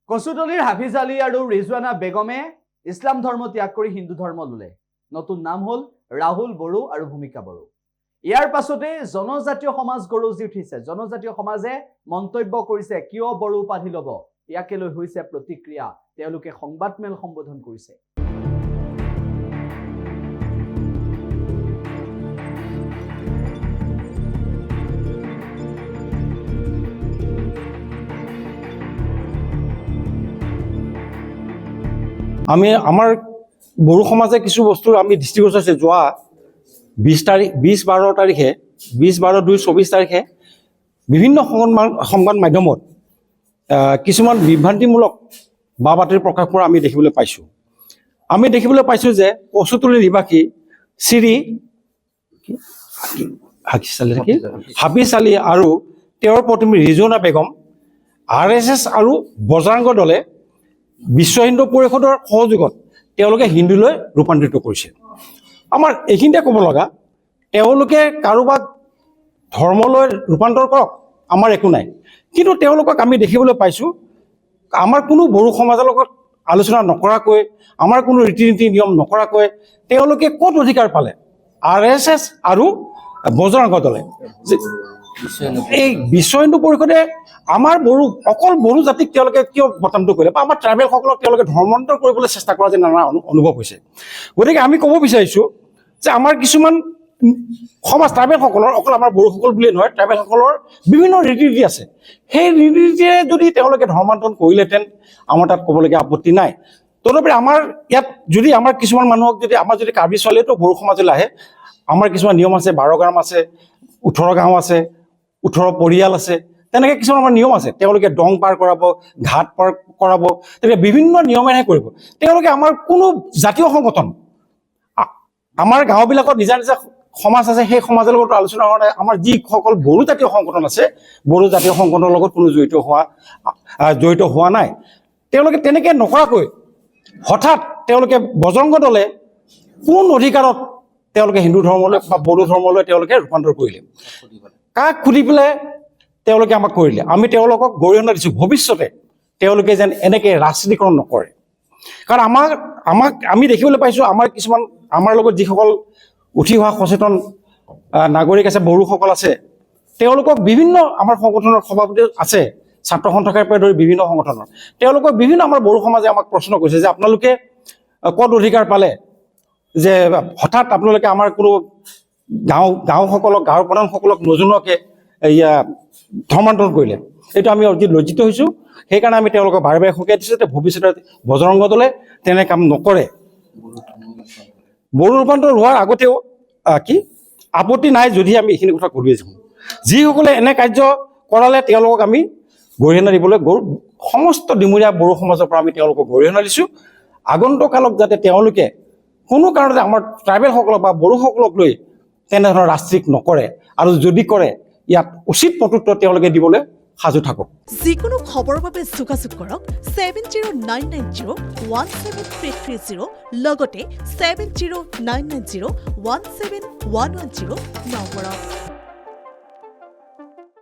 কচুতলিৰ হাফিজ আলী আৰু ৰিজৱানা বেগমে ইছলাম ধৰ্ম ত্যাগ কৰি হিন্দু ধৰ্ম ল'লে। নতুন নাম হ'ল ৰাহুল বড়ো আৰু ভূমিকা বড়ো। ইয়াৰ পাছতে জনজাতীয় সমাজ গৰজি উঠিছে। জনজাতীয় সমাজে মন্তব্য কৰিছে কিয় বড়ো উপাধি ল'ব, ইয়াকে লৈ হৈছে প্ৰতিক্ৰিয়া। তেওঁলোকে সংবাদমেল সম্বোধন কৰিছে। আমাৰ বড়ো সমাজে কিছু বস্তু আমি দৃষ্টিগোচৰ আছে। যোৱা 20-12 তাৰিখে 20-12-24 তাৰিখে বিভিন্ন সংবাদ মাধ্যমত কিছুমান বিভ্ৰান্তিমূলক বা বাতৰি প্ৰকাশ কৰা আমি দেখিবলৈ পাইছোঁ। আমি দেখিবলৈ পাইছোঁ যে কচুতলিৰ নিবাসী শ্ৰী হাফিজ আলী আৰু তেওঁৰ পত্নী ৰিজৱানা বেগম RSS আৰু বজৰংগ দলে বিশ্ব হিন্দু পৰিষদৰ সহযোগত তেওঁলোকে হিন্দুলৈ ৰূপান্তৰিত কৰিছে। আমাৰ এইখিনিতে ক'ব লগা, তেওঁলোকে কাৰোবাক ধৰ্মলৈ ৰূপান্তৰ কৰক, আমাৰ একো নাই। কিন্তু তেওঁলোকক আমি দেখিবলৈ পাইছোঁ আমাৰ কোনো বড়ো সমাজৰ লগত আলোচনা নকৰাকৈ, আমাৰ কোনো ৰীতি নীতি নিয়ম নকৰাকৈ তেওঁলোকে ক'ত অধিকাৰ পালে? RSS আৰু বজৰংগ দলে, এই বিশ্ব হিন্দু পৰিষদে আমাৰ বড়ো অকল বড়ো জাতিক তেওঁলোকে কিয় বটামটো কৰিলে, বা আমাৰ ট্ৰাইবেলসকলক তেওঁলোকে ধৰ্মান্তৰ কৰিবলৈ চেষ্টা কৰা যেন নানা অনুভৱ হৈছে। গতিকে আমি ক'ব বিচাৰিছোঁ যে আমাৰ কিছুমান সমাজ ট্ৰাইবেলসকলৰ, অকল আমাৰ বড়োসকল বুলিয়ে নহয়, ট্ৰাইবেলসকলৰ বিভিন্ন ৰীতি নীতি আছে। সেই ৰীতি নীতিৰে যদি তেওঁলোকে ধৰ্মান্তৰণ কৰিলেহেঁতেন আমাৰ তাত ক'বলগীয়া আপত্তি নাই। তদুপৰি আমাৰ ইয়াত যদি আমাৰ কিছুমান মানুহক যদি আমাৰ যদি কাৰ্বি ছোৱালীয়েতো বড়ো সমাজলৈ আহে, আমাৰ কিছুমান নিয়ম আছে। 12 গাঁও আছে, 18 গাঁও আছে, 18 পৰিয়াল আছে, তেনেকৈ কিছুমান আমাৰ নিয়ম আছে। তেওঁলোকে দং পাৰ কৰাব, ঘাট পাৰ কৰাব, তেনেকৈ বিভিন্ন নিয়মেৰে কৰিব। তেওঁলোকে আমাৰ কোনো জাতীয় সংগঠন, আমাৰ গাঁওবিলাকত নিজা নিজা সমাজ আছে, সেই সমাজৰ লগত আলোচনা হোৱা নাই। আমাৰ যিসকল বড়ো জাতীয় সংগঠন আছে, বড়ো জাতীয় সংগঠনৰ লগত কোনো জড়িত হোৱা নাই। তেওঁলোকে তেনেকৈ নকৰাকৈ হঠাৎ তেওঁলোকে বজৰংগ দলে কোন অধিকাৰত তেওঁলোকে হিন্দু ধৰ্মলৈ বা বড়ো ধৰ্মলৈ তেওঁলোকে ৰূপান্তৰ কৰিলে, কাক সুধি পেলাই তেওঁলোকে আমাক কৰিলে? আমি তেওঁলোকক গৰিহণা দিছোঁ, ভৱিষ্যতে তেওঁলোকে যেন এনেকৈ ৰাজনীতিকৰণ নকৰে। কাৰণ আমি দেখিবলৈ পাইছোঁ আমাৰ লগত যিসকল উঠি অহা সচেতন নাগৰিক আছে, বড়োসকল আছে, তেওঁলোকক বিভিন্ন আমাৰ সংগঠনৰ সভাপতি আছে, ছাত্ৰ সন্থাৰ পৰা ধৰি বিভিন্ন সংগঠনৰ, তেওঁলোকক বিভিন্ন আমাৰ বড়ো সমাজে আমাক প্ৰশ্ন কৰিছে যে আপোনালোকে ক'ত অধিকাৰ পালে যে হঠাৎ আপোনালোকে আমাৰ কোনো গাঁওসকলক, গাঁৱৰ প্ৰধানসকলক নজনোৱাকৈ ধৰ্মান্তৰণ কৰিলে? এইটো আমি অতি লজ্জিত হৈছোঁ। সেইকাৰণে আমি তেওঁলোকক বাৰে বাৰে সকীয়াই দিছোঁ যে ভৱিষ্যতে বজৰংগ দলে তেনে কাম নকৰে। বড়ো ৰূপান্তৰ হোৱাৰ আগতেও আপত্তি নাই যদি আমি এইখিনি কথা ক'লোৱে যাওঁ। যিসকলে এনে কাৰ্য কৰালে তেওঁলোকক আমি গৰিহণা দিবলৈ সমস্ত ডিমৰীয়া বড়ো সমাজৰ পৰা আমি তেওঁলোকক গৰিহণা দিছোঁ। আগন্তুক কালত যাতে তেওঁলোকে কোনো কাৰণতে আমাৰ ট্ৰাইবেলসকলক বা বড়োসকলক লৈ তেনেধৰণৰ ৰাজনীতি নকৰে, আৰু যদি কৰে ইয়াত উচিত প্ৰত্যুত্তৰ তেওঁলোকে দিবলৈ সাজু থাকক। যিকোনো খবৰৰ বাবে যোগাযোগ কৰক 7099017330 লগতে 7099017110 নম্বৰত।